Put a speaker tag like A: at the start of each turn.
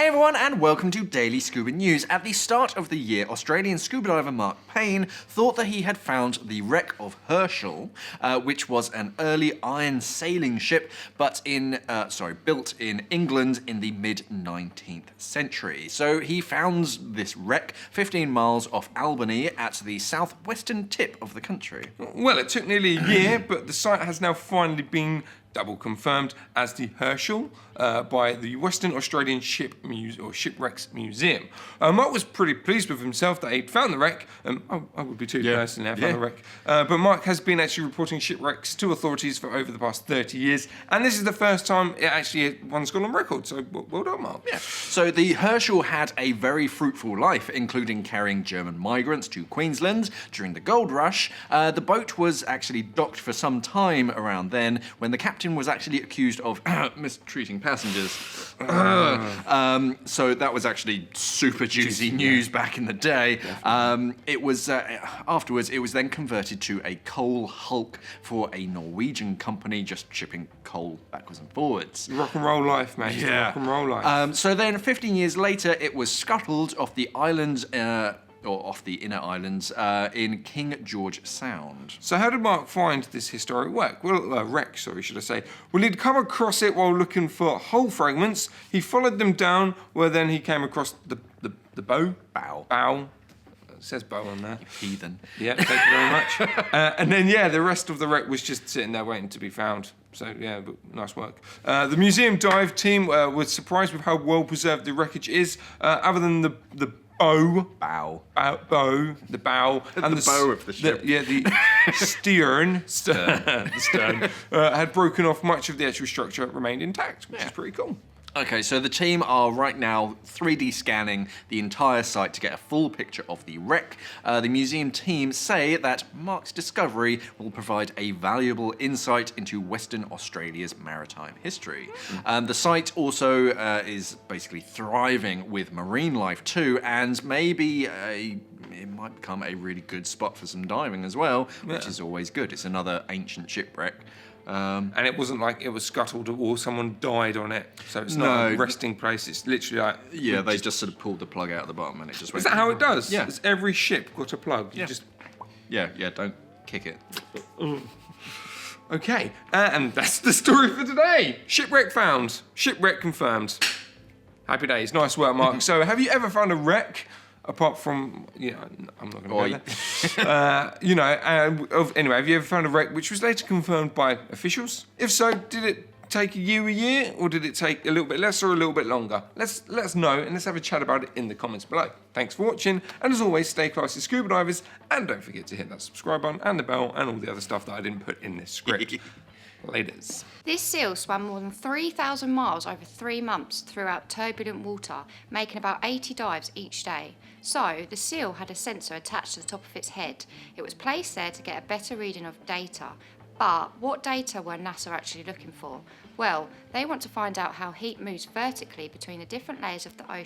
A: Hey everyone, and welcome to Daily Scuba News. At the start of the year, Australian scuba diver Marc Payne thought that he had found the wreck of Herschel, which was an early iron sailing ship, but built in England in the mid-19th century. So he found this wreck 15 miles off Albany at the southwestern tip of the country.
B: Well, it took nearly a year, but the site has now finally been double confirmed as the Herschel by the Western Australian Shipwrecks Museum. Mark was pretty pleased with himself that he'd found the wreck. I would be too personally. I found the wreck. But Mark has been actually reporting shipwrecks to authorities for over the past 30 years, and this is the first time one's gone on record. So well done, Mark.
A: Yeah. So the Herschel had a very fruitful life, including carrying German migrants to Queensland during the gold rush. The boat was actually docked for some time around then, when the captain was actually accused of mistreating passengers. So that was actually super juicy news back in the day. It was afterwards. It was then converted to a coal hulk for a Norwegian company, just shipping coal backwards and forwards.
B: Rock and roll life, mate.
A: Yeah.
B: Rock and roll life.
A: So then, 15 years later, it was scuttled off the islands. Or off the inner islands in King George Sound.
B: So how did Mark find this historic wreck? Should I say. Well, he'd come across it while looking for hull fragments. He followed them down, where then he came across the bow. Bow. It says bow on there.
A: You heathen.
B: Yeah, thank you very much. And then, the rest of the wreck was just sitting there waiting to be found. So, but nice work. The museum dive team was surprised with how well preserved the wreckage is, other than the bow, and the bow
A: of the ship.
B: The stern, the stern had broken off. Much of the actual structure remained intact, which is pretty cool.
A: Okay, so the team are right now 3D scanning the entire site to get a full picture of the wreck. The museum team say that Mark's discovery will provide a valuable insight into Western Australia's maritime history. The site also is basically thriving with marine life too, and maybe it might become a really good spot for some diving as well, which is always good. It's another ancient shipwreck.
B: And it wasn't like it was scuttled or someone died on it, so it's not a resting place. It's literally like
A: they just sort of pulled the plug out of the bottom and it just went.
B: Is that how it does?
A: Yeah.
B: Has every ship got a plug? You just
A: don't kick it.
B: Okay, and that's the story for today. Shipwreck found. Shipwreck confirmed. Happy days. Nice work, Mark. So, have you ever found a wreck? Apart from, I'm not going to go there. Anyway, have you ever found a wreck which was later confirmed by officials? If so, did it take a year, or did it take a little bit less or a little bit longer? Let us know, and let's have a chat about it in the comments below. Thanks for watching, and as always, stay classy, scuba divers, and don't forget to hit that subscribe button and the bell and all the other stuff that I didn't put in this script. Laters.
C: This seal swam more than 3,000 miles over 3 months throughout turbulent water, making about 80 dives each day. So, the seal had a sensor attached to the top of its head. It was placed there to get a better reading of data. But what data were NASA actually looking for? Well, they want to find out how heat moves vertically between the different layers of the ocean